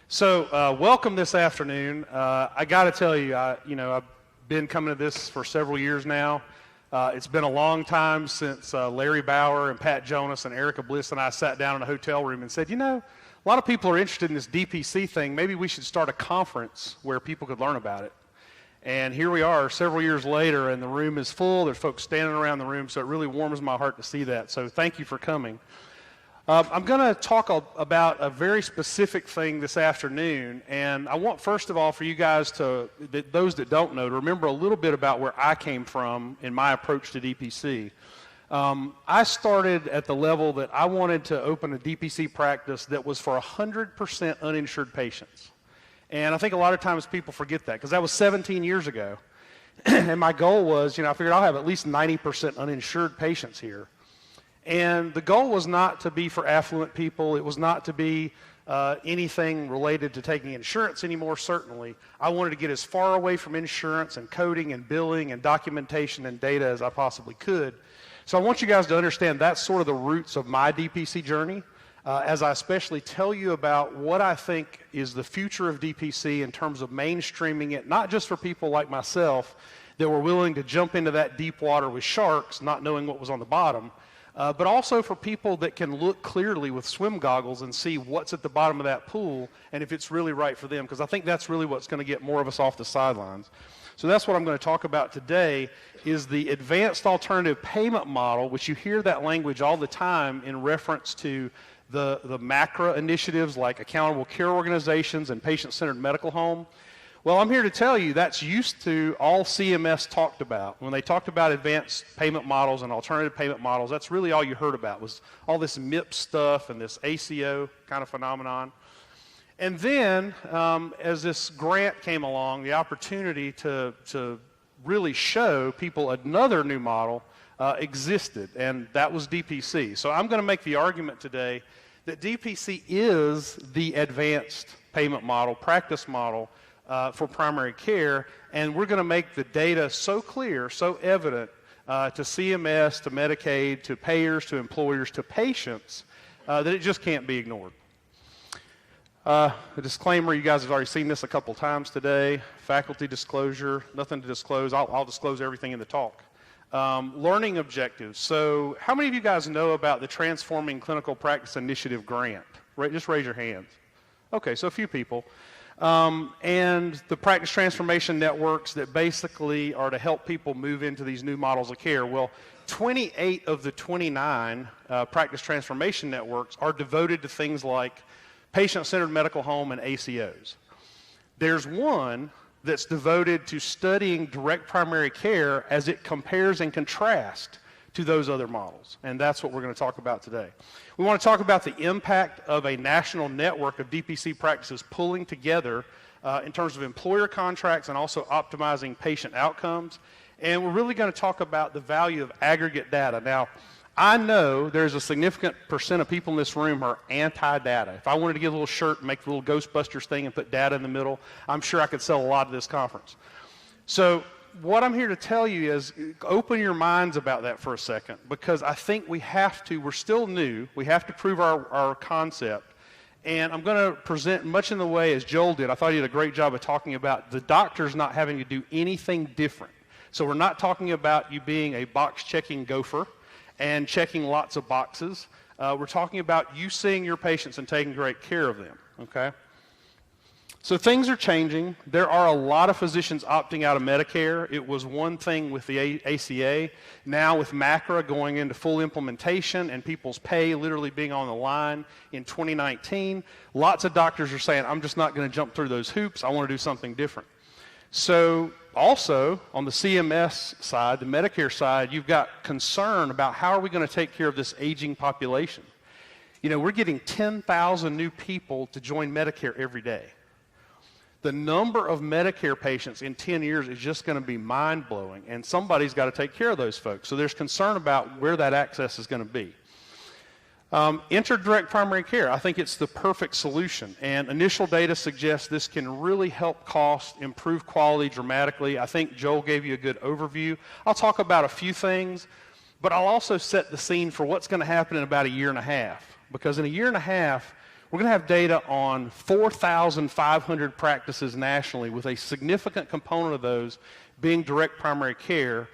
Welcome this afternoon. I got to tell you, I've been coming to this for several years now. It's been a long time since Larry Bauer and Pat Jonas and Erica Bliss and I sat down in a hotel room and said, a lot of people are interested in this DPC thing. Maybe we should start a conference where people could learn about it. And here we are several years later, and the room is full. There's folks standing around the room, so it really warms my heart to see that. So thank you for coming. I'm going to talk about a very specific thing this afternoon, and I want, first of all, for you guys those that don't know, to remember a little bit about where I came from in my approach to DPC. I started at the level that I wanted to open a DPC practice that was for 100% uninsured patients. And I think a lot of times people forget that, because that was 17 years ago. And my goal was, I figured I'll have at least 90% uninsured patients here. And the goal was not to be for affluent people. It was not to be anything related to taking insurance anymore, certainly. I wanted to get as far away from insurance and coding and billing and documentation and data as I possibly could. So I want you guys to understand that's sort of the roots of my DPC journey, as I especially tell you about what I think is the future of DPC in terms of mainstreaming it, not just for people like myself that were willing to jump into that deep water with sharks, not knowing what was on the bottom, but also for people that can look clearly with swim goggles and see what's at the bottom of that pool and if it's really right for them, because I think that's really what's going to get more of us off the sidelines. So that's what I'm going to talk about today, is the advanced alternative payment model, which you hear that language all the time in reference to the MACRA initiatives like accountable care organizations and patient-centered medical home. Well, I'm here to tell you that's used to all CMS talked about. When they talked about advanced payment models and alternative payment models, that's really all you heard about, was all this MIP stuff and this ACO kind of phenomenon. And then, as this grant came along, the opportunity to really show people another new model existed, and that was DPC. So I'm going to make the argument today that DPC is the advanced payment model, practice model, for primary care, and we're going to make the data so clear, so evident to CMS, to Medicaid, to payers, to employers, to patients, that it just can't be ignored. A disclaimer, you guys have already seen this a couple times today. Faculty disclosure, nothing to disclose. I'll disclose everything in the talk. Learning objectives. So how many of you guys know about the Transforming Clinical Practice Initiative grant? Just raise your hands. Okay, so a few people. And the practice transformation networks that basically are to help people move into these new models of care. Well, 28 of the 29 practice transformation networks are devoted to things like patient-centered medical home and ACOs. There's one that's devoted to studying direct primary care as it compares and contrasts to those other models, and that's what we're going to talk about today. We want to talk about the impact of a national network of DPC practices pulling together in terms of employer contracts and also optimizing patient outcomes, and we're really going to talk about the value of aggregate data. Now, I know there's a significant percent of people in this room who are anti-data. If I wanted to get a little shirt and make the little Ghostbusters thing and put data in the middle, I'm sure I could sell a lot of this conference. So what I'm here to tell you is open your minds about that for a second, because I think we're still new, we have to prove our concept, and I'm going to present much in the way as Joel did. I thought he did a great job of talking about the doctors not having to do anything different. So we're not talking about you being a box-checking gopher and checking lots of boxes. We're talking about you seeing your patients and taking great care of them, okay? So things are changing. There are a lot of physicians opting out of Medicare. It was one thing with the ACA. Now with MACRA going into full implementation and people's pay literally being on the line in 2019, lots of doctors are saying, I'm just not going to jump through those hoops. I want to do something different. So also, on the CMS side, the Medicare side, you've got concern about how are we going to take care of this aging population. We're getting 10,000 new people to join Medicare every day. The number of Medicare patients in 10 years is just going to be mind-blowing, and somebody's got to take care of those folks. So there's concern about where that access is going to be. Enter direct primary care. I think it's the perfect solution, and initial data suggests this can really help cost, improve quality dramatically. I think Joel gave you a good overview. I'll talk about a few things, but I'll also set the scene for what's going to happen in about a year and a half, because in a year and a half, We're going to have data on 4,500 practices nationally, with a significant component of those being direct primary care,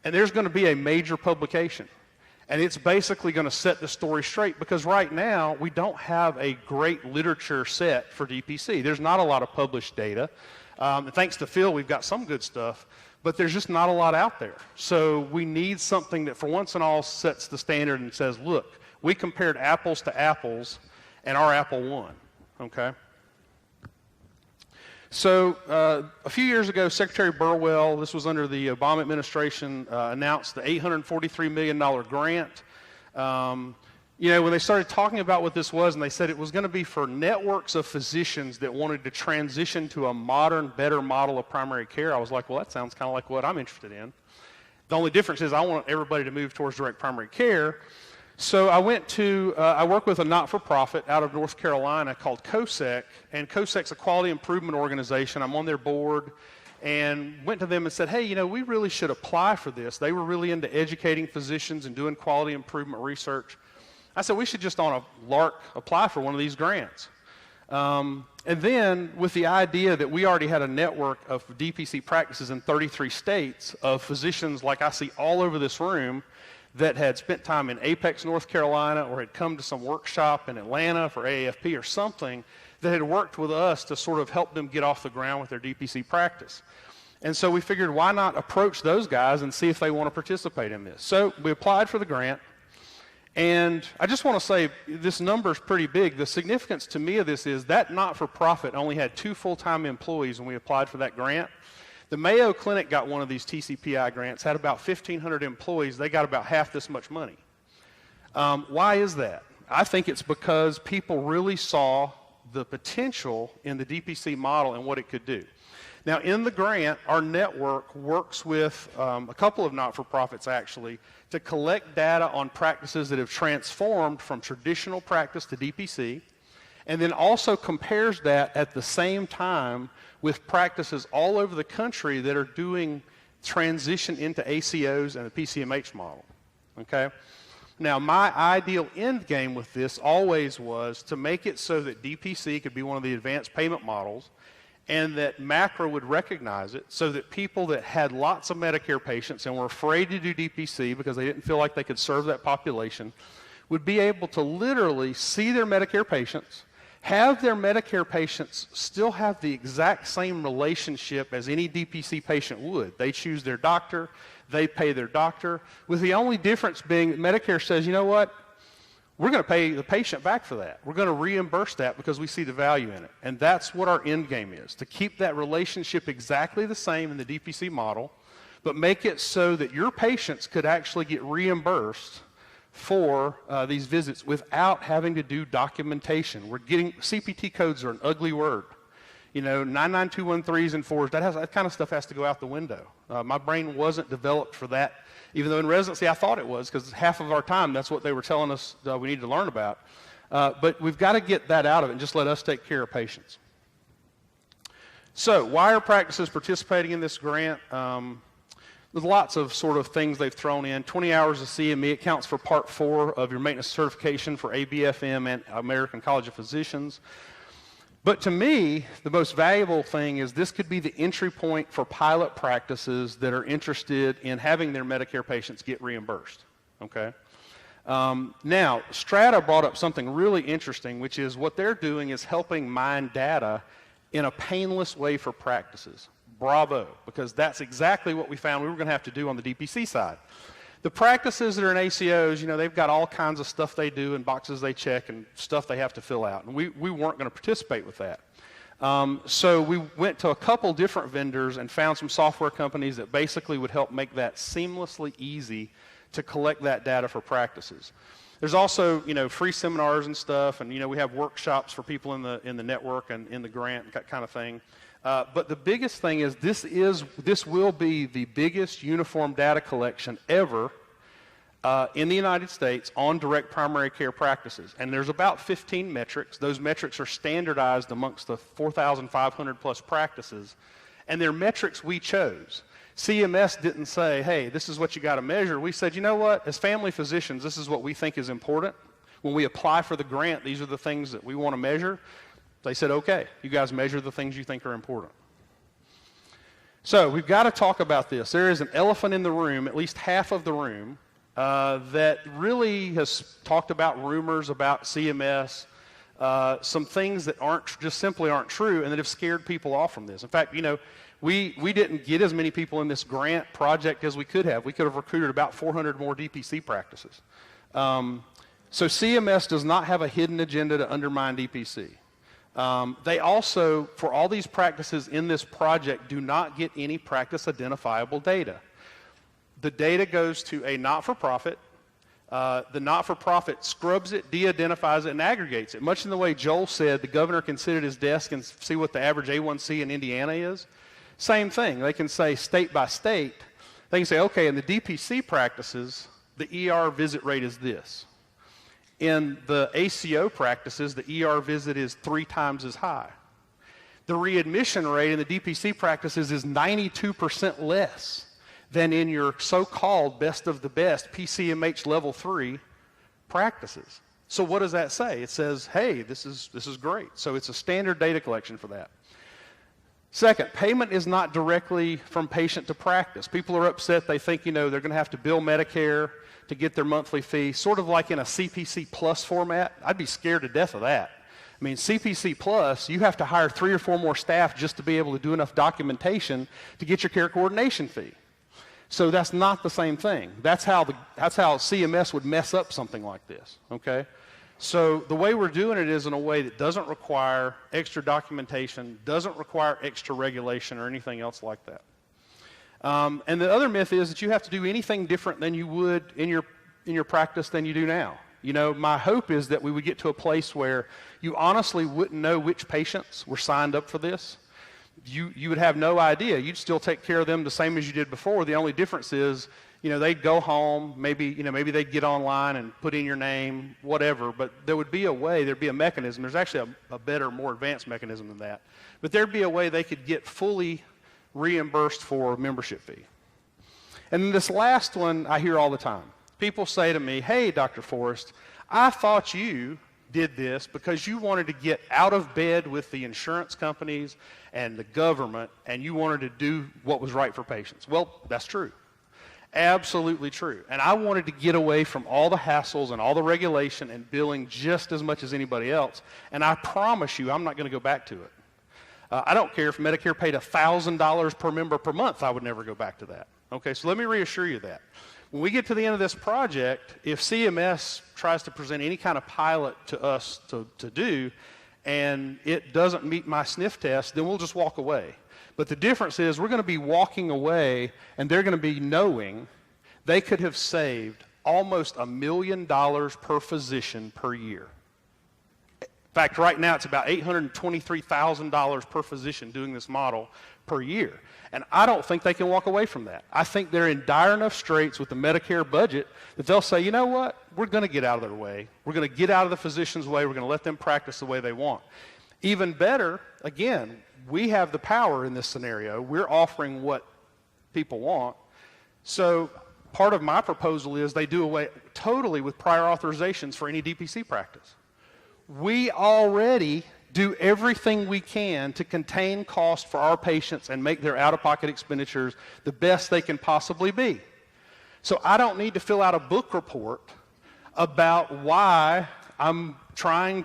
and there's going to be a major publication. And it's basically going to set the story straight, because right now we don't have a great literature set for DPC. There's not a lot of published data. And thanks to Phil, we've got some good stuff, but there's just not a lot out there. So we need something that for once and all sets the standard and says, look, we compared apples to apples, and our apple won, okay? So a few years ago, Secretary Burwell, this was under the Obama administration, announced the $843 million grant. You know, when they started talking about what this was, and they said it was going to be for networks of physicians that wanted to transition to a modern, better model of primary care, I was like, well, that sounds kind of like what I'm interested in. The only difference is I want everybody to move towards direct primary care. So I went to, I work with a not-for-profit out of North Carolina called COSEC, and COSEC's a quality improvement organization. I'm on their board, and went to them and said, hey, you know, we really should apply for this. They were really into educating physicians and doing quality improvement research. I said, we should just on a lark apply for one of these grants. And then with the idea that we already had a network of DPC practices in 33 states of physicians like I see all over this room that had spent time in Apex, North Carolina, or had come to some workshop in Atlanta for AAFP or something, that had worked with us to sort of help them get off the ground with their DPC practice. And so we figured, why not approach those guys and see if they want to participate in this? So we applied for the grant, and I just want to say this number is pretty big. The significance to me of this is that not-for-profit only had 2 full-time employees when we applied for that grant. The Mayo Clinic got one of these TCPI grants, had about 1,500 employees. They got about half this much money. Why is that? I think it's because people really saw the potential in the DPC model and what it could do. Now, in the grant, our network works with a couple of not-for-profits, actually, to collect data on practices that have transformed from traditional practice to DPC, and then also compares that at the same time with practices all over the country that are doing transition into ACOs and the PCMH model, okay? Now, my ideal end game with this always was to make it so that DPC could be one of the advanced payment models, and that MACRA would recognize it, so that people that had lots of Medicare patients and were afraid to do DPC because they didn't feel like they could serve that population would be able to literally see their Medicare patients, have their Medicare patients still have the exact same relationship as any DPC patient would. They choose their doctor, they pay their doctor, with the only difference being that Medicare says, you know what, we're going to pay the patient back for that. We're going to reimburse that because we see the value in it. And that's what our end game is, to keep that relationship exactly the same in the DPC model, but make it so that your patients could actually get reimbursed for these visits without having to do documentation. We're getting, CPT codes are an ugly word. You know, 99213s and 4s, that kind of stuff has to go out the window. My brain wasn't developed for that, even though in residency I thought it was, because half of our time that's what they were telling us we need to learn about. But we've got to get that out of it and just let us take care of patients. So why are practices participating in this grant? There's lots of sort of things they've thrown in. 20 hours of CME, it counts for Part 4 of your maintenance certification for ABFM and American College of Physicians. But to me, the most valuable thing is this could be the entry point for pilot practices that are interested in having their Medicare patients get reimbursed, okay? Now, Strata brought up something really interesting, which is what they're doing is helping mine data in a painless way for practices. Bravo, because that's exactly what we found we were going to have to do on the DPC side. The practices that are in ACOs, you know, they've got all kinds of stuff they do and boxes they check and stuff they have to fill out. And we weren't going to participate with that. So we went to a couple different vendors and found some software companies that basically would help make that seamlessly easy to collect that data for practices. There's also, you know, free seminars and stuff, and, you know, we have workshops for people in the network and in the grant, that kind of thing. But the biggest thing is this will be the biggest uniform data collection ever in the United States on direct primary care practices. And there's about 15 metrics. Those metrics are standardized amongst the 4,500 plus practices. And they're metrics we chose. CMS didn't say, hey, this is what you got to measure. We said, you know what, as family physicians, this is what we think is important. when we apply for the grant, these are the things that we want to measure. They said, okay, you guys measure the things you think are important. So we've got to talk about this. There is an elephant in the room, at least half of the room, that really has talked about rumors about CMS, some things that just simply aren't true and that have scared people off from this. In fact, we didn't get as many people in this grant project as we could have. We could have recruited about 400 more DPC practices. So CMS does not have a hidden agenda to undermine DPC. They also, for all these practices in this project, do not get any practice identifiable data. The data goes to a not-for-profit. The not-for-profit scrubs it, de-identifies it, and aggregates it. Much in the way Joel said, the governor can sit at his desk and see what the average A1C in Indiana is. Same thing. They can say state by state. They can say, okay, in the DPC practices, the ER visit rate is this. In the ACO practices, the ER visit is 3 times as high. The readmission rate in the DPC practices is 92% less than in your so-called best of the best PCMH level 3 practices. So what does that say? It says, hey, this is great. So it's a standard data collection for that. Second, payment is not directly from patient to practice. People are upset. They think, they're going to have to bill Medicare to get their monthly fee, sort of like in a CPC Plus format. I'd be scared to death of that. I mean, CPC Plus, you have to hire 3 or 4 more staff just to be able to do enough documentation to get your care coordination fee. So that's not the same thing. That's how CMS would mess up something like this, okay? So the way we're doing it is in a way that doesn't require extra documentation, doesn't require extra regulation or anything else like that. And the other myth is that you have to do anything different than you would in your practice than you do now. My hope is that we would get to a place where you honestly wouldn't know which patients were signed up for this. You would have no idea. You'd still take care of them the same as you did before. The only difference is, they'd go home, maybe they'd get online and put in your name, whatever, but there would be a way, there'd be a mechanism. There's actually a better, more advanced mechanism than that. But there'd be a way they could get fully reimbursed for a membership fee. And then this last one I hear all the time. People say to me, hey, Dr. Forrest, I thought you did this because you wanted to get out of bed with the insurance companies and the government, and you wanted to do what was right for patients. Well, that's true. Absolutely true. And I wanted to get away from all the hassles and all the regulation and billing just as much as anybody else. And I promise you, I'm not going to go back to it. I don't care if Medicare paid $1,000 per member per month, I would never go back to that. Okay, so let me reassure you that. When we get to the end of this project, if CMS tries to present any kind of pilot to us to do, and it doesn't meet my sniff test, then we'll just walk away. But the difference is we're going to be walking away, and they're going to be knowing they could have saved almost $1 million per physician per year. In fact, right now it's about $823,000 per physician doing this model per year. And I don't think they can walk away from that. I think they're in dire enough straits with the Medicare budget that they'll say, you know what, we're going to get out of their way. We're going to get out of the physician's way. We're going to let them practice the way they want. Even better, again, we have the power in this scenario. We're offering what people want. So part of my proposal is they do away totally with prior authorizations for any DPC practice. We already do everything we can to contain cost for our patients and make their out-of-pocket expenditures the best they can possibly be. So I don't need to fill out a book report about why I'm trying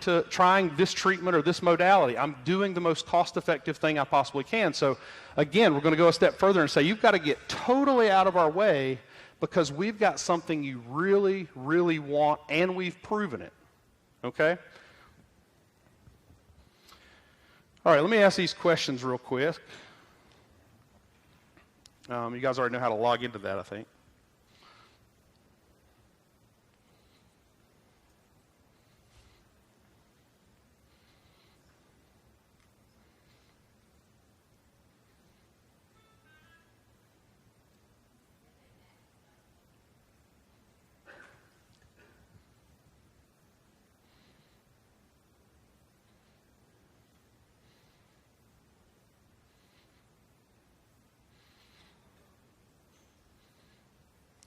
this treatment or this modality. I'm doing the most cost-effective thing I possibly can. So again, we're going to go a step further and say you've got to get totally out of our way because we've got something you really, really want and we've proven it. Okay? All right, let me ask these questions real quick. You guys already know how to log into that, I think.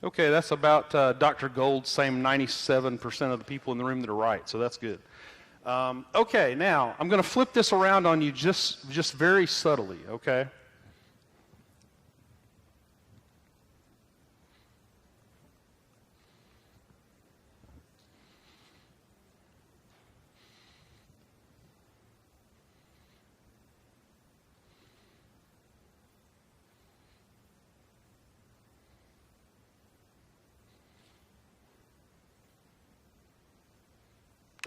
Okay, that's about Dr. Gold's same 97% of the people in the room that are right, so that's good. Okay, now I'm going to flip this around on you just very subtly, okay?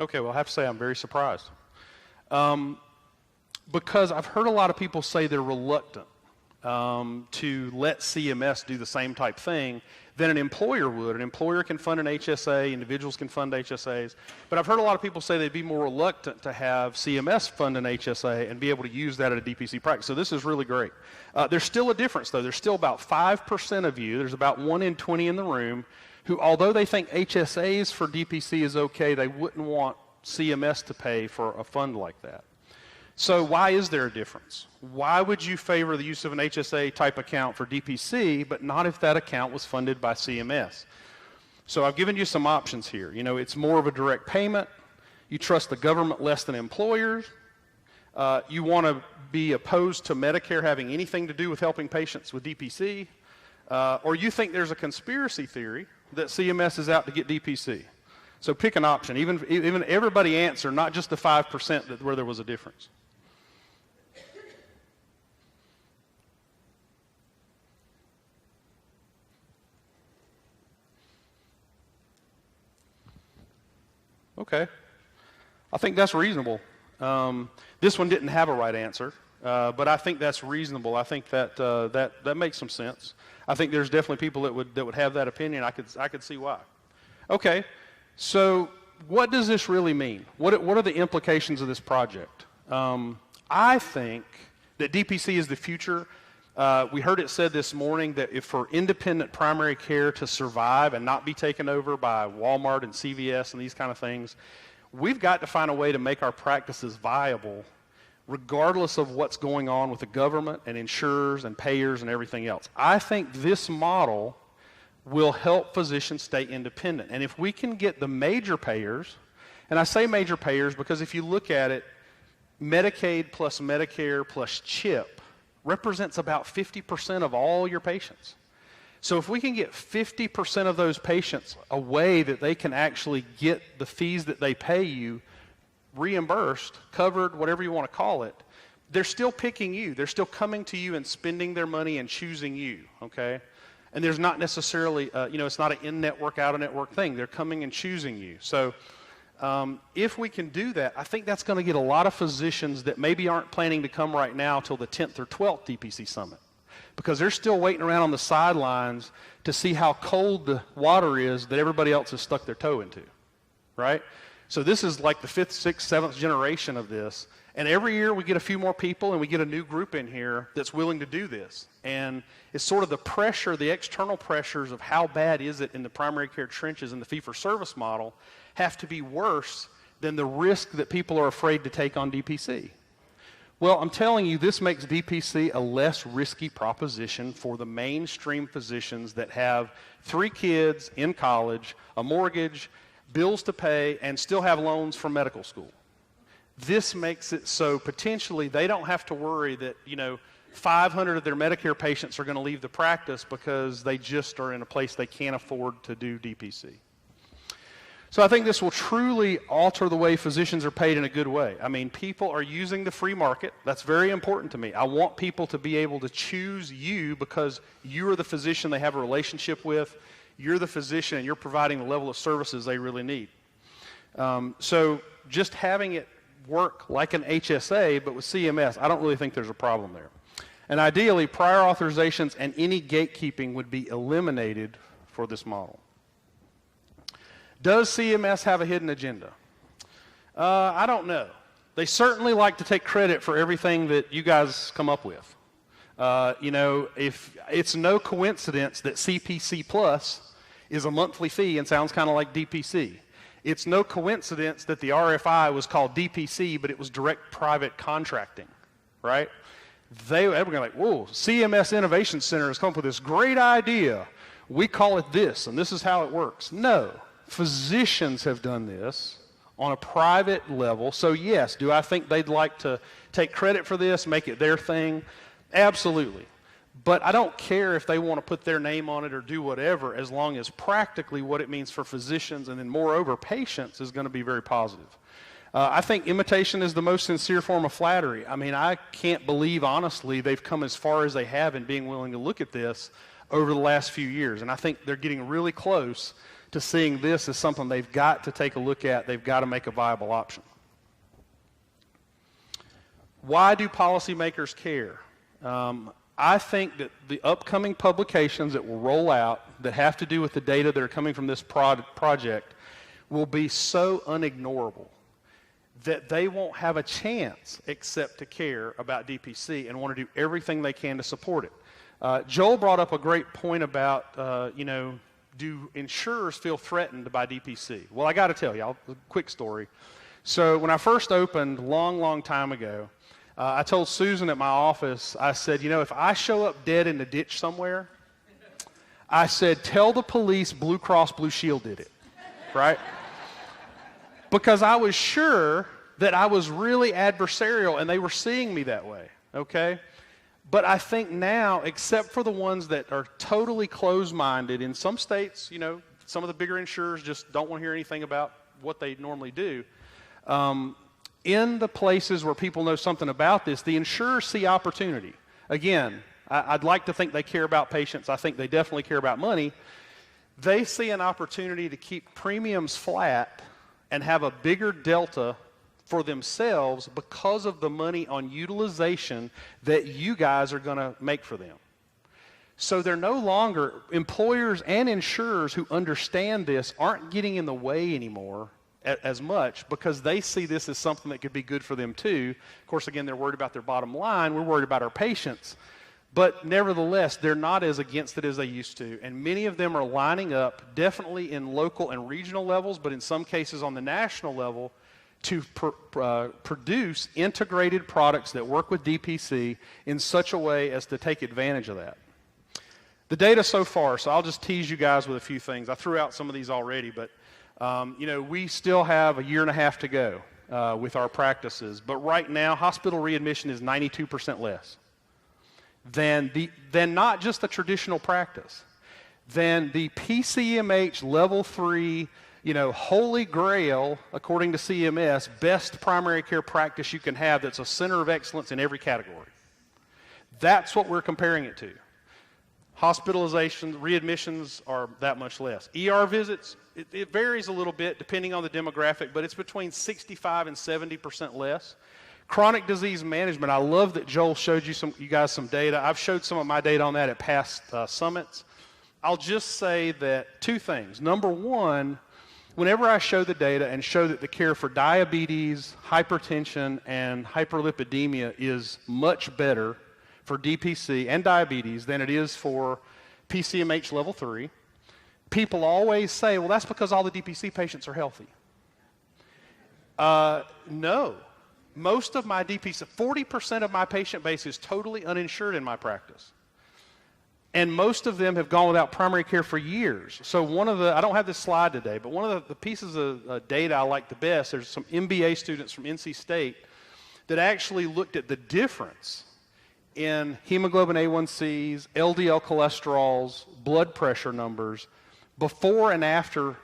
Okay, well, I have to say I'm very surprised. Because I've heard a lot of people say they're reluctant to let CMS do the same type thing than an employer would. An employer can fund an HSA, individuals can fund HSAs, but I've heard a lot of people say they'd be more reluctant to have CMS fund an HSA and be able to use that at a DPC practice. So this is really great. There's still a difference, though. There's still about 5% of you, there's about 1 in 20 in the room, who, although they think HSAs for DPC is okay, they wouldn't want CMS to pay for a fund like that. So why is there a difference? Why would you favor the use of an HSA type account for DPC, but not if that account was funded by CMS? So I've given you some options here. You know, it's more of a direct payment. You trust the government less than employers. You want to be opposed to Medicare having anything to do with helping patients with DPC. Or you think there's a conspiracy theory that CMS is out to get DPC. So pick an option. Even everybody answer, not just the 5% where there was a difference. Okay. I think that's reasonable. This one didn't have a right answer, but I think that's reasonable. I think that that makes some sense. I think there's definitely people that would have that opinion. I could see why. Okay. So what does this really mean? What are the implications of this project? I think that DPC is the future. We heard it said this morning that if for independent primary care to survive and not be taken over by Walmart and CVS and these kind of things, we've got to find a way to make our practices viable regardless of what's going on with the government and insurers and payers and everything else. I think this model will help physicians stay independent. And if we can get the major payers, and I say major payers because if you look at it, Medicaid plus Medicare plus CHIP represents about 50% of all your patients. So if we can get 50% of those patients a way that they can actually get the fees that they pay you reimbursed, covered, whatever you want to call it, they're still picking you. They're still coming to you and spending their money and choosing you, okay? And there's not necessarily, it's not an in-network, out-of-network thing. They're coming and choosing you. So if we can do that, I think that's going to get a lot of physicians that maybe aren't planning to come right now till the 10th or 12th DPC Summit, because they're still waiting around on the sidelines to see how cold the water is that everybody else has stuck their toe into, right? So this is like the 5th, 6th, 7th generation of this. And every year we get a few more people and we get a new group in here that's willing to do this. And it's sort of the pressure, the external pressures of how bad is it in the primary care trenches in the fee-for-service model have to be worse than the risk that people are afraid to take on DPC. Well, I'm telling you, this makes DPC a less risky proposition for the mainstream physicians that have 3 kids in college, a mortgage, bills to pay, and still have loans from medical school. This makes it so potentially they don't have to worry that, 500 of their Medicare patients are going to leave the practice because they just are in a place they can't afford to do DPC. So I think this will truly alter the way physicians are paid in a good way. I mean, people are using the free market. That's very important to me. I want people to be able to choose you because you are the physician they have a relationship with. You're the physician and you're providing the level of services they really need. So just having it work like an HSA, but with CMS, I don't really think there's a problem there. And ideally, prior authorizations and any gatekeeping would be eliminated for this model. Does CMS have a hidden agenda? I don't know. They certainly like to take credit for everything that you guys come up with. If it's no coincidence that CPC Plus is a monthly fee and sounds kind of like DPC. It's no coincidence that the RFI was called DPC, but it was direct private contracting, right? They were going like, whoa, CMS Innovation Center has come up with this great idea we call it this, and this is how it works. No, physicians have done this on a private level. So yes, do I think they'd like to take credit for this, make it their thing? Absolutely. But I don't care if they want to put their name on it or do whatever, as long as practically what it means for physicians and then moreover patients is going to be very positive. I think imitation is the most sincere form of flattery. I mean, I can't believe, honestly, they've come as far as they have in being willing to look at this over the last few years. And I think they're getting really close to seeing this as something they've got to take a look at. They've got to make a viable option. Why do policymakers care? I think that the upcoming publications that will roll out that have to do with the data that are coming from this project will be so unignorable that they won't have a chance except to care about DPC and want to do everything they can to support it. Joel brought up a great point about, do insurers feel threatened by DPC? Well, I got to tell you, a quick story. So when I first opened long time ago, I told Susan at my office, I said, if I show up dead in the ditch somewhere, I said, tell the police Blue Cross Blue Shield did it, right? Because I was sure that I was really adversarial and they were seeing me that way, okay? But I think now, except for the ones that are totally closed-minded, in some states, some of the bigger insurers just don't want to hear anything about what they normally do. In the places where people know something about this, the insurers see opportunity. Again, I'd like to think they care about patients. I think they definitely care about money. They see an opportunity to keep premiums flat and have a bigger delta for themselves because of the money on utilization that you guys are going to make for them. So they're no longer, employers and insurers who understand this aren't getting in the way anymore as much because they see this as something that could be good for them too. Of course, again, they're worried about their bottom line. We're worried about our patients. But nevertheless, they're not as against it as they used to. And many of them are lining up, definitely in local and regional levels, but in some cases on the national level, to produce integrated products that work with DPC in such a way as to take advantage of that. The data so far, so I'll just tease you guys with a few things. I threw out some of these already, but we still have a year and a half to go with our practices. But right now, hospital readmission is 92% less than not just the traditional practice, than the PCMH level 3, holy grail, according to CMS, best primary care practice you can have that's a center of excellence in every category. That's what we're comparing it to. Hospitalizations, readmissions are that much less. ER visits, it varies a little bit depending on the demographic, but it's between 65 and 70% less. Chronic disease management, I love that Joel showed you guys some data. I've showed some of my data on that at past summits. I'll just say that two things. Number one, whenever I show the data and show that the care for diabetes, hypertension, and hyperlipidemia is much better for DPC and diabetes than it is for PCMH level 3, people always say, well, that's because all the DPC patients are healthy. No. Most of my DPC, 40% of my patient base is totally uninsured in my practice. And most of them have gone without primary care for years. So I don't have this slide today, but one of the pieces of data I like the best, there's some MBA students from NC State that actually looked at the difference in hemoglobin A1Cs, LDL cholesterols, blood pressure numbers, before and after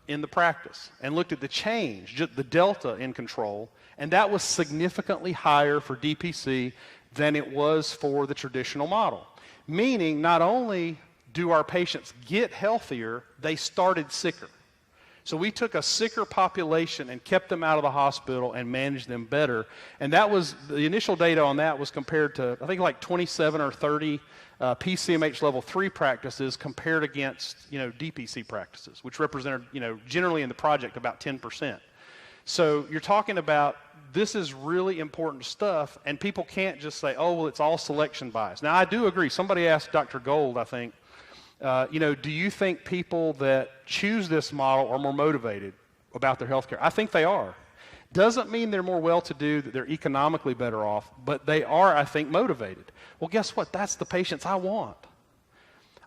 in the practice, and looked at the change, the delta in control, and that was significantly higher for DPC than it was for the traditional model. Meaning, not only do our patients get healthier, they started sicker. So we took a sicker population and kept them out of the hospital and managed them better. And that was, the initial data on that was compared to, I think, like 27 or 30 PCMH level 3 practices compared against, DPC practices, which represented, generally in the project about 10%. So you're talking about, this is really important stuff, and people can't just say, oh, well, it's all selection bias. Now, I do agree. Somebody asked Dr. Gold, I think, do you think people that choose this model are more motivated about their health care? I think they are. Doesn't mean they're more well-to-do, that they're economically better off, but they are, I think, motivated. Well, guess what? That's the patients I want.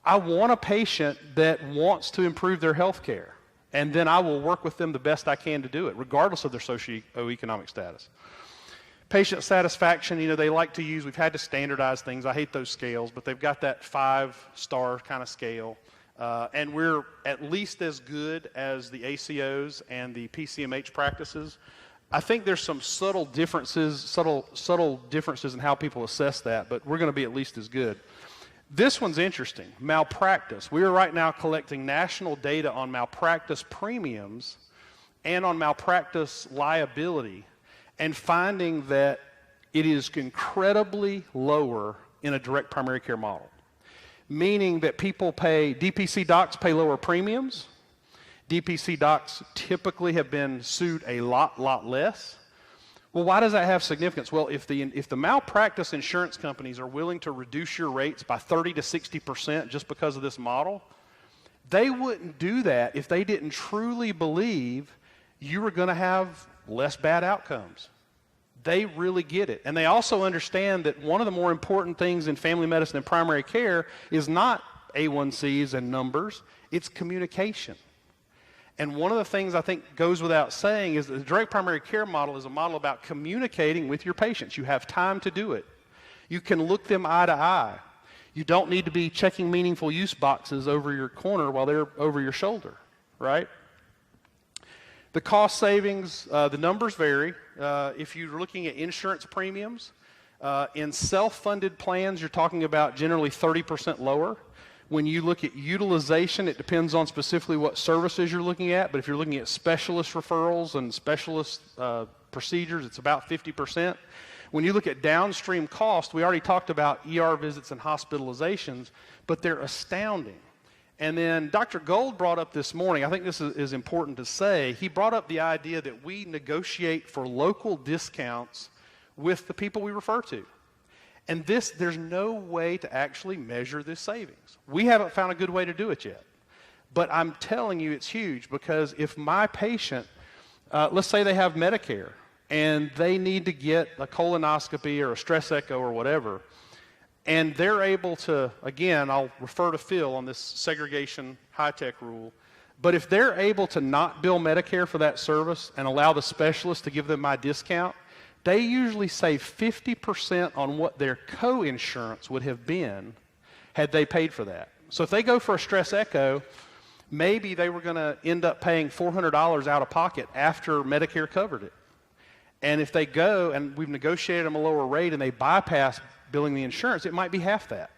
I want a patient that wants to improve their health care, and then I will work with them the best I can to do it, regardless of their socioeconomic status. Patient satisfaction, they like to use, we've had to standardize things. I hate those scales, but they've got that 5-star kind of scale. And we're at least as good as the ACOs and the PCMH practices. I think there's some subtle differences in how people assess that, but we're going to be at least as good. This one's interesting, malpractice. We are right now collecting national data on malpractice premiums and on malpractice liability, and finding that it is incredibly lower in a direct primary care model. Meaning that DPC docs pay lower premiums. DPC docs typically have been sued a lot less. Well, why does that have significance? Well, if the malpractice insurance companies are willing to reduce your rates by 30 to 60% just because of this model, they wouldn't do that if they didn't truly believe you were going to have less bad outcomes. They really get it. And they also understand that one of the more important things in family medicine and primary care is not A1Cs and numbers, it's communication. And one of the things I think goes without saying is that the direct primary care model is a model about communicating with your patients. You have time to do it. You can look them eye to eye. You don't need to be checking meaningful use boxes over your corner while they're over your shoulder, right? The cost savings, the numbers vary. If you're looking at insurance premiums, in self-funded plans, you're talking about generally 30% lower. When you look at utilization, it depends on specifically what services you're looking at, but if you're looking at specialist referrals and specialist procedures, it's about 50%. When you look at downstream cost, we already talked about ER visits and hospitalizations, but they're astounding. And then Dr. Gold brought up this morning, I think this is important to say, he brought up the idea that we negotiate for local discounts with the people we refer to. And there's no way to actually measure this savings. We haven't found a good way to do it yet. But I'm telling you it's huge, because if my patient, let's say they have Medicare, and they need to get a colonoscopy or a stress echo or whatever, and they're able to, again, I'll refer to Phil on this segregation high-tech rule, but if they're able to not bill Medicare for that service and allow the specialist to give them my discount, they usually save 50% on what their co-insurance would have been had they paid for that. So if they go for a stress echo, maybe they were going to end up paying $400 out of pocket after Medicare covered it. And if they go and we've negotiated them a lower rate and they bypass billing the insurance, it might be half that.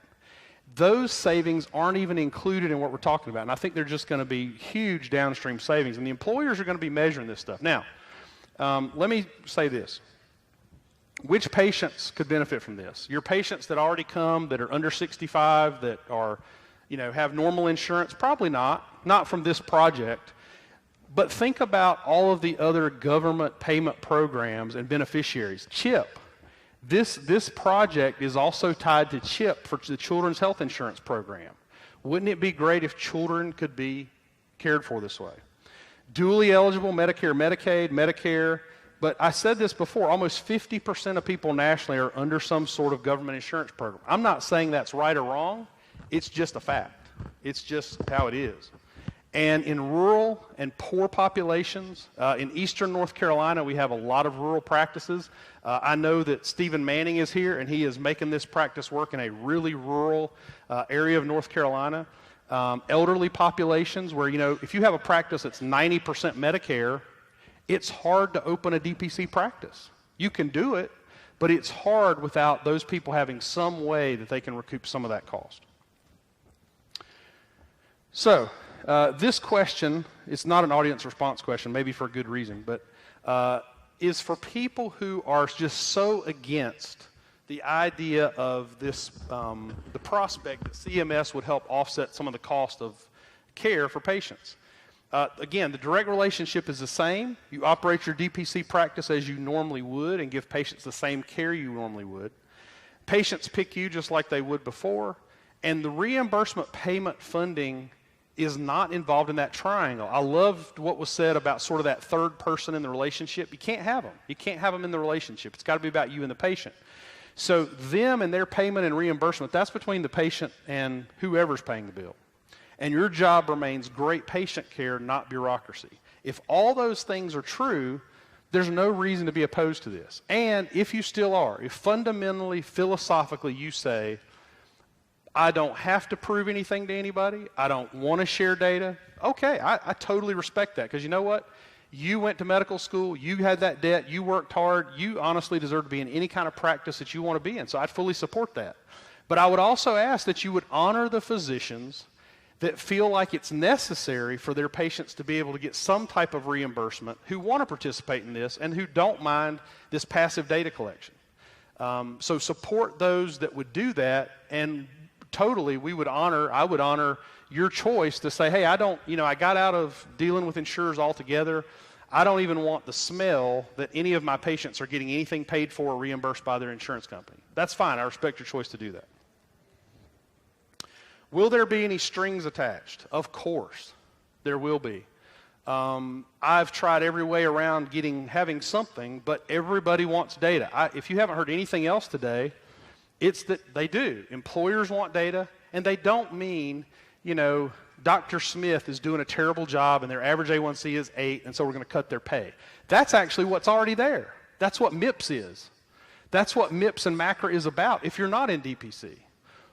Those savings aren't even included in what we're talking about. And I think they're just going to be huge downstream savings. And the employers are going to be measuring this stuff. Now, let me say this. Which patients could benefit from this? Your patients that already come, that are under 65, that are, have normal insurance? Probably not from this project. But think about all of the other government payment programs and beneficiaries. CHIP. This project is also tied to CHIP for the Children's Health Insurance Program. Wouldn't it be great if children could be cared for this way? Dually eligible Medicare, Medicaid, Medicare. But I said this before, almost 50% of people nationally are under some sort of government insurance program. I'm not saying that's right or wrong. It's just a fact. It's just how it is. And in rural and poor populations, in eastern North Carolina, we have a lot of rural practices. I know that Stephen Manning is here, and he is making this practice work in a really rural area of North Carolina. Elderly populations where, if you have a practice that's 90% Medicare, it's hard to open a DPC practice. You can do it, but it's hard without those people having some way that they can recoup some of that cost. So, this question, it's not an audience response question, maybe for a good reason, but is for people who are just so against the idea of this, the prospect that CMS would help offset some of the cost of care for patients. Again, the direct relationship is the same. You operate your DPC practice as you normally would and give patients the same care you normally would. Patients pick you just like they would before, and the reimbursement payment funding is not involved in that triangle. I loved what was said about sort of that third person in the relationship. You can't have them. You can't have them in the relationship. It's got to be about you and the patient. So them and their payment and reimbursement, that's between the patient and whoever's paying the bill. And your job remains great patient care, not bureaucracy. If all those things are true, there's no reason to be opposed to this. And if you still are, if fundamentally, philosophically you say, I don't have to prove anything to anybody, I don't want to share data, okay, I totally respect that, because you know what? You went to medical school, you had that debt, you worked hard, you honestly deserve to be in any kind of practice that you want to be in, so I'd fully support that. But I would also ask that you would honor the physicians that feel like it's necessary for their patients to be able to get some type of reimbursement, who want to participate in this and who don't mind this passive data collection. So support those that would do that, and totally I would honor your choice to say, hey, I got out of dealing with insurers altogether. I don't even want the smell that any of my patients are getting anything paid for or reimbursed by their insurance company. That's fine. I respect your choice to do that. Will there be any strings attached? Of course, there will be. I've tried every way around having something, but everybody wants data. If you haven't heard anything else today, it's that they do. Employers want data, and they don't mean, Dr. Smith is doing a terrible job and their average A1C is 8, and so we're going to cut their pay. That's actually what's already there. That's what MIPS is. That's what MIPS and MACRA is about if you're not in DPC.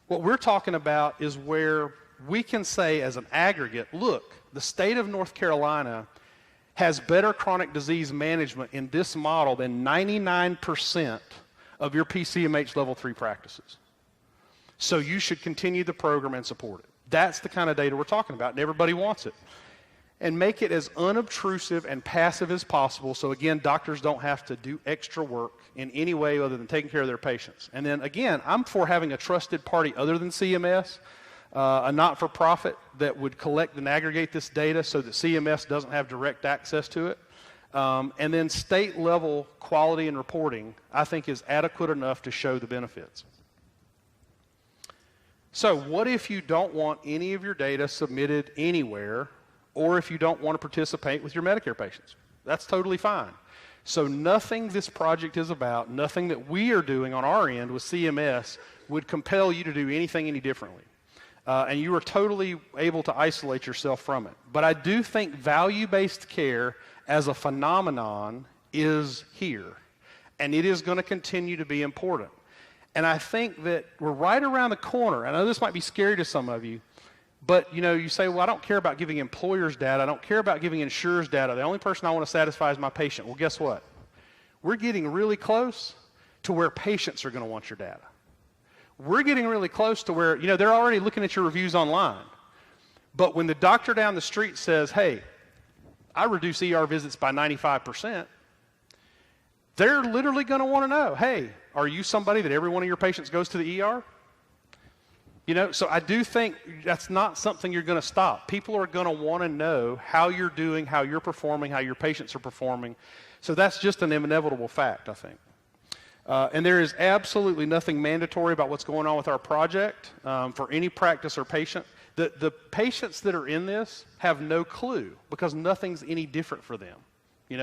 What we're talking about is where we can say as an aggregate, look, the state of North Carolina has better chronic disease management in this model than 99% of your PCMH level 3 practices. So you should continue the program and support it. That's the kind of data we're talking about, and everybody wants it. And make it as unobtrusive and passive as possible, so again, doctors don't have to do extra work in any way other than taking care of their patients. And then again, I'm for having a trusted party other than CMS, a not-for-profit that would collect and aggregate this data so that CMS doesn't have direct access to it. And then state-level quality and reporting, I think, is adequate enough to show the benefits. So what if you don't want any of your data submitted anywhere, or if you don't want to participate with your Medicare patients? That's totally fine. So nothing this project is about, nothing that we are doing on our end with CMS would compel you to do anything any differently. And you are totally able to isolate yourself from it. But I do think value-based care as a phenomenon is here, and it is going to continue to be important. And I think that we're right around the corner. I know this might be scary to some of you, but you say, well, I don't care about giving employers data. I don't care about giving insurers data. The only person I want to satisfy is my patient. Well, guess what? We're getting really close to where patients are going to want your data. We're getting really close to where, they're already looking at your reviews online. But when the doctor down the street says, hey, I reduce ER visits by 95%, they're literally going to want to know, hey, are you somebody that every one of your patients goes to the ER? So I do think that's not something you're going to stop. People are going to want to know how you're doing, how you're performing, how your patients are performing. So that's just an inevitable fact, I think. And there is absolutely nothing mandatory about what's going on with our project for any practice or patient. The patients that are in this have no clue because nothing's any different for them.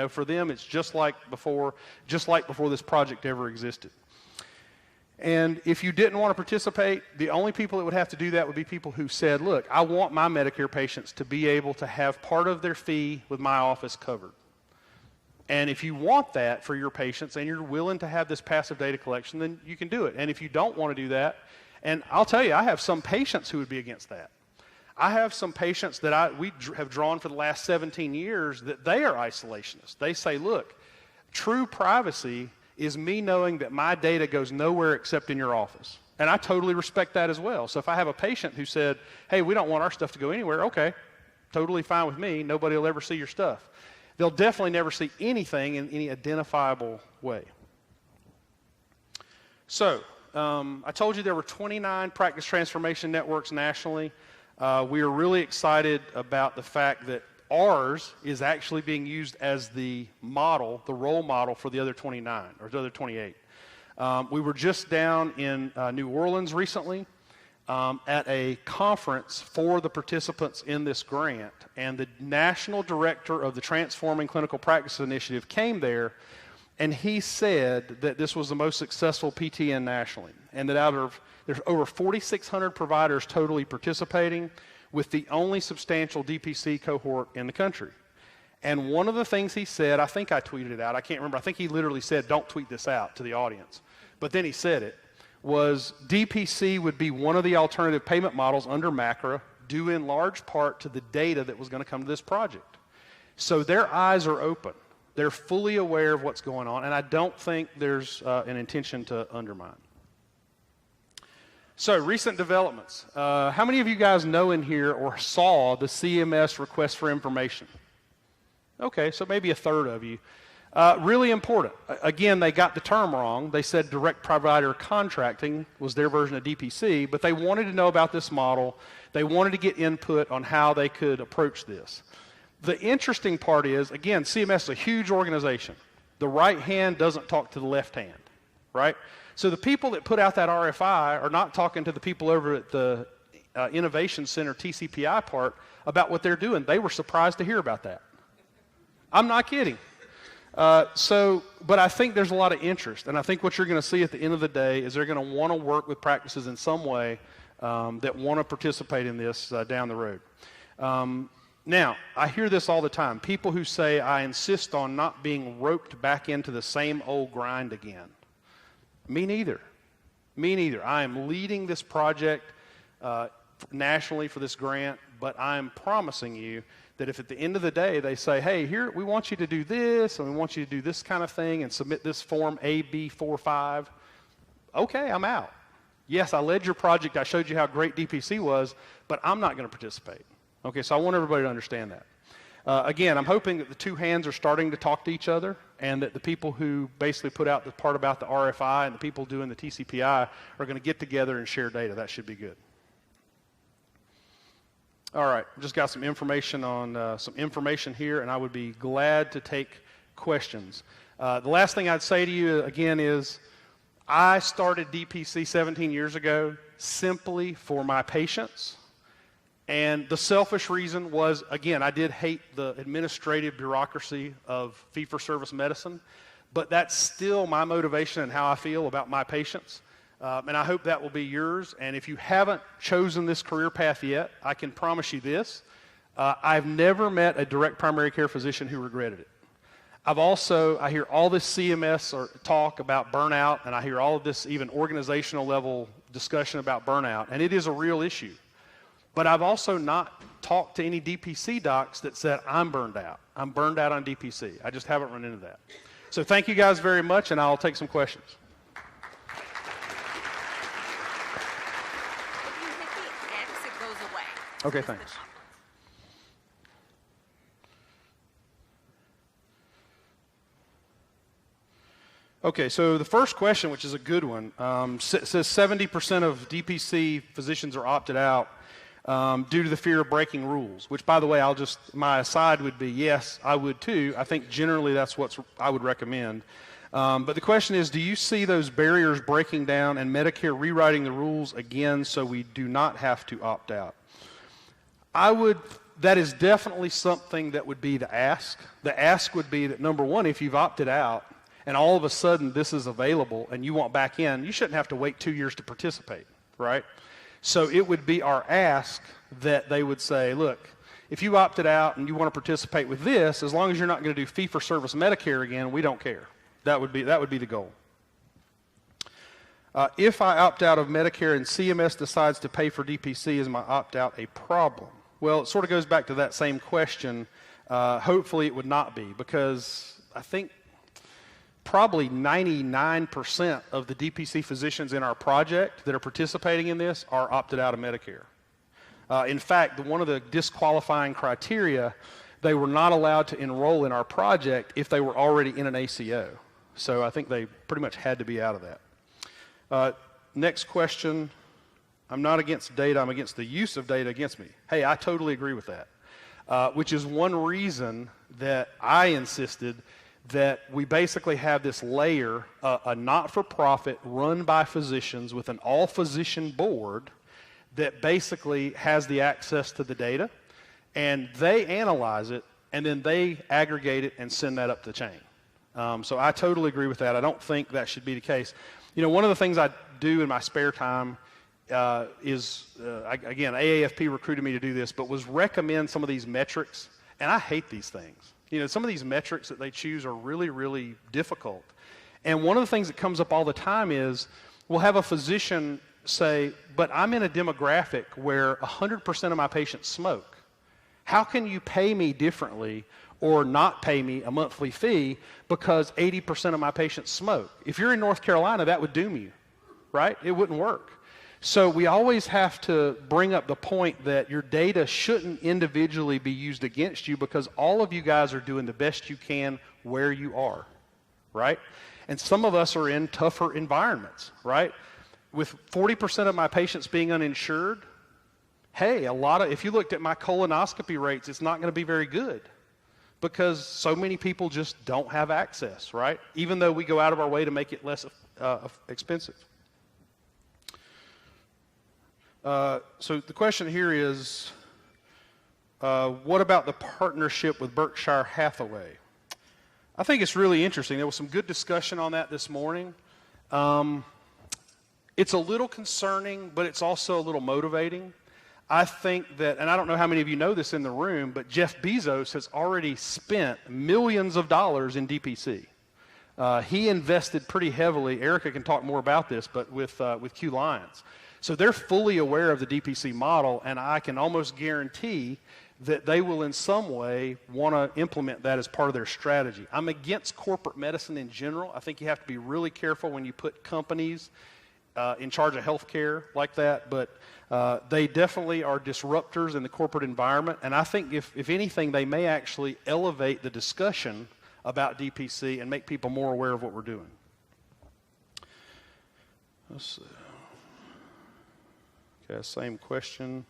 For them, it's just like before this project ever existed. And if you didn't want to participate, the only people that would have to do that would be people who said, look, I want my Medicare patients to be able to have part of their fee with my office covered. And if you want that for your patients and you're willing to have this passive data collection, then you can do it. And if you don't want to do that, and I'll tell you, I have some patients who would be against that. I have some patients that we have drawn for the last 17 years that they are isolationists. They say, look, true privacy is me knowing that my data goes nowhere except in your office. And I totally respect that as well. So if I have a patient who said, hey, we don't want our stuff to go anywhere, okay, totally fine with me. Nobody will ever see your stuff. They'll definitely never see anything in any identifiable way. So I told you there were 29 practice transformation networks nationally. We are really excited about the fact that ours is actually being used as the model, the role model for the other 29 or the other 28. We were just down in New Orleans recently at a conference for the participants in this grant, and the national director of the Transforming Clinical Practice Initiative came there, and he said that this was the most successful PTN nationally, and that there's over 4,600 providers totally participating, with the only substantial DPC cohort in the country. And one of the things he said, I think I tweeted it out, I can't remember, I think he literally said, don't tweet this out to the audience. But then he said it, was DPC would be one of the alternative payment models under MACRA, due in large part to the data that was going to come to this project. So their eyes are open. They're fully aware of what's going on, and I don't think there's an intention to undermine. So, recent developments. How many of you guys know in here or saw the CMS request for information? Okay, so maybe a third of you. Really important. Again, they got the term wrong. They said direct provider contracting was their version of DPC, but they wanted to know about this model. They wanted to get input on how they could approach this. The interesting part is, again, CMS is a huge organization. The right hand doesn't talk to the left hand, right? So the people that put out that RFI are not talking to the people over at the Innovation Center TCPI part about what they're doing. They were surprised to hear about that. I'm not kidding. But I think there's a lot of interest, and I think what you're going to see at the end of the day is they're going to want to work with practices in some way that want to participate in this down the road. Now, I hear this all the time. People who say, I insist on not being roped back into the same old grind again. Me neither. Me neither. I am leading this project nationally for this grant, but I'm promising you that if at the end of the day they say, hey, here, we want you to do this, and we want you to do this kind of thing and submit this form AB45, okay, I'm out. Yes, I led your project, I showed you how great DPC was, but I'm not going to participate. Okay, so I want everybody to understand that. Again, I'm hoping that the two hands are starting to talk to each other, and that the people who basically put out the part about the RFI and the people doing the TCPI are going to get together and share data. That should be good. All right, just got some information on some information here, and I would be glad to take questions. The last thing I'd say to you again is, I started DPC 17 years ago simply for my patients. And the selfish reason was, again, I did hate the administrative bureaucracy of fee-for-service medicine, but that's still my motivation and how I feel about my patients. And I hope that will be yours. And if you haven't chosen this career path yet, I can promise you this. I've never met a direct primary care physician who regretted it. I hear all this CMS talk about burnout, and I hear all of this even organizational level discussion about burnout, and it is a real issue. But I've also not talked to any DPC docs that said, I'm burned out. I'm burned out on DPC. I just haven't run into that. So thank you guys very much, and I'll take some questions. If you hit the X, it goes away. Okay, thanks. Okay, so the first question, which is a good one, says 70% of DPC physicians are opted out due to the fear of breaking rules, which, by the way, my aside would be, yes, I would too. I think generally that's what I would recommend. But the question is, do you see those barriers breaking down and Medicare rewriting the rules again so we do not have to opt out? That is definitely something that would be the ask. The ask would be that, number one, if you've opted out and all of a sudden this is available and you want back in, you shouldn't have to wait 2 years to participate, right? So it would be our ask that they would say, look, if you opted out and you want to participate with this, as long as you're not going to do fee-for-service Medicare again, we don't care. That would be the goal. If I opt out of Medicare and CMS decides to pay for DPC, is my opt-out a problem? Well, it sort of goes back to that same question. Hopefully it would not be, because I think probably 99% of the DPC physicians in our project that are participating in this are opted out of Medicare. In fact, one of the disqualifying criteria, they were not allowed to enroll in our project if they were already in an ACO. So I think they pretty much had to be out of that. Next question. I'm not against data. I'm against the use of data against me. Hey, I totally agree with that, which is one reason that I insisted that we basically have this layer, a not-for-profit run by physicians with an all-physician board that basically has the access to the data, and they analyze it, and then they aggregate it and send that up the chain. So I totally agree with that. I don't think that should be the case. You know, one of the things I do in my spare time again, AAFP recruited me to do this, but was recommend some of these metrics, and I hate these things. You know, some of these metrics that they choose are really, really difficult. And one of the things that comes up all the time is we'll have a physician say, but I'm in a demographic where 100% of my patients smoke. How can you pay me differently or not pay me a monthly fee because 80% of my patients smoke? If you're in North Carolina, that would doom you, right? It wouldn't work. So we always have to bring up the point that your data shouldn't individually be used against you because all of you guys are doing the best you can where you are, right? And some of us are in tougher environments, right? With 40% of my patients being uninsured, hey, if you looked at my colonoscopy rates, it's not going to be very good because so many people just don't have access, right? Even though we go out of our way to make it less expensive. So the question here is, what about the partnership with Berkshire Hathaway? I think it's really interesting. There was some good discussion on that this morning. It's a little concerning, but it's also a little motivating. I think that, and I don't know how many of you know this in the room, but Jeff Bezos has already spent millions of dollars in DPC. He invested pretty heavily. Erica can talk more about this, but with Q Lions. So they're fully aware of the DPC model, and I can almost guarantee that they will in some way want to implement that as part of their strategy. I'm against corporate medicine in general. I think you have to be really careful when you put companies in charge of healthcare like that, but they definitely are disruptors in the corporate environment, and I think if anything, they may actually elevate the discussion about DPC and make people more aware of what we're doing. Let's see. Okay, same question.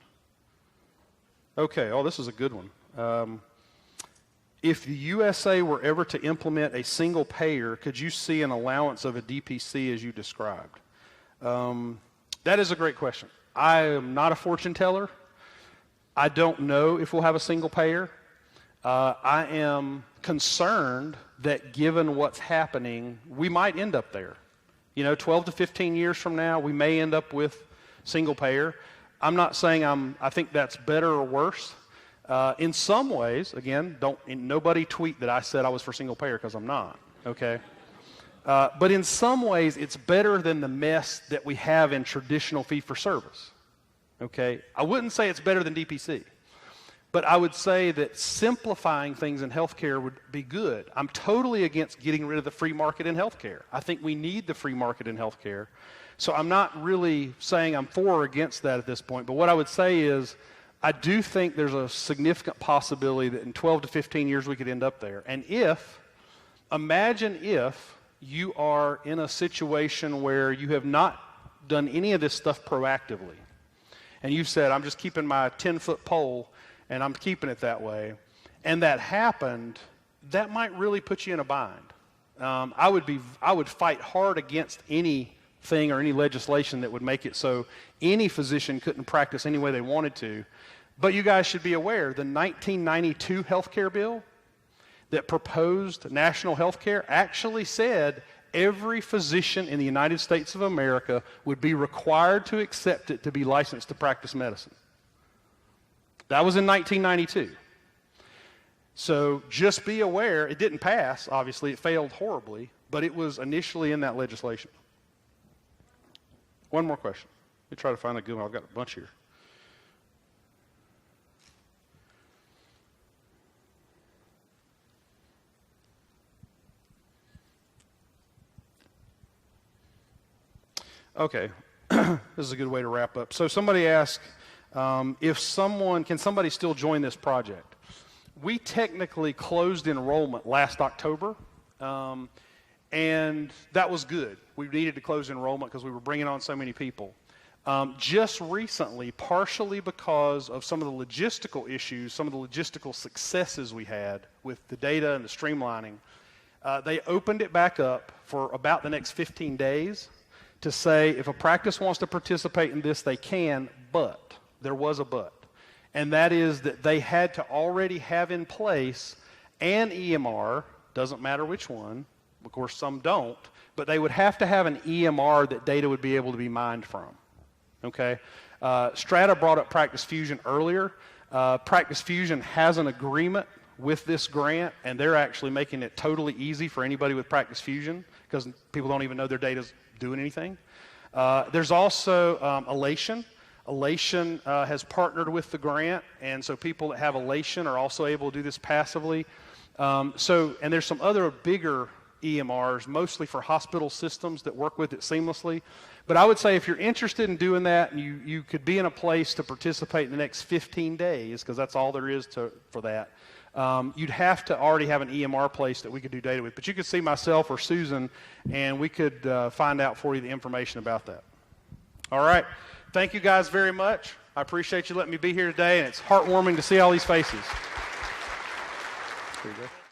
Okay, this is a good one. If the USA were ever to implement a single payer, could you see an allowance of a DPC as you described? That is a great question. I am not a fortune teller. I don't know if we'll have a single payer. I am concerned that given what's happening, we might end up there. 12 to 15 years from now, we may end up with single payer. I'm not saying I think that's better or worse. In some ways, again, nobody tweet that I said I was for single payer because I'm not, okay? But in some ways, it's better than the mess that we have in traditional fee-for-service, okay? I wouldn't say it's better than DPC, but I would say that simplifying things in healthcare would be good. I'm totally against getting rid of the free market in healthcare. I think we need the free market in healthcare. So I'm not really saying I'm for or against that at this point, but what I would say is I do think there's a significant possibility that in 12 to 15 years we could end up there. And imagine if you are in a situation where you have not done any of this stuff proactively, and you said, I'm just keeping my 10-foot pole, and I'm keeping it that way, and that happened, that might really put you in a bind. I would fight hard against anything or any legislation that would make it so any physician couldn't practice any way they wanted to. But you guys should be aware, the 1992 healthcare bill that proposed national health care actually said every physician in the United States of America would be required to accept it to be licensed to practice medicine. That was in 1992. So just be aware, it didn't pass, obviously, it failed horribly, but it was initially in that legislation. One more question. Let me try to find a good one. I've got a bunch here. Okay, this is a good way to wrap up. So somebody asked, can somebody still join this project? We technically closed enrollment last October, and that was good. We needed to close enrollment because we were bringing on so many people. Just recently, partially because of some of the logistical issues, some of the logistical successes we had with the data and the streamlining, they opened it back up for about the next 15 days to say if a practice wants to participate in this, they can, but there was a but. And that is that they had to already have in place an EMR doesn't matter which one. Of course, some don't, but they would have to have an EMR that data would be able to be mined from. Okay? Strata brought up Practice Fusion earlier. Practice Fusion has an agreement with this grant, and they're actually making it totally easy for anybody with Practice Fusion because people don't even know their data's doing anything. There's also Elation. Elation has partnered with the grant, and so people that have Elation are also able to do this passively. And there's some other bigger EMRs, mostly for hospital systems that work with it seamlessly. But I would say if you're interested in doing that, and you could be in a place to participate in the next 15 days, because that's all there is for that, you'd have to already have an EMR place that we could do data with. But you could see myself or Susan, and we could find out for you the information about that. All right. Thank you guys very much. I appreciate you letting me be here today, and it's heartwarming to see all these faces. Here you go.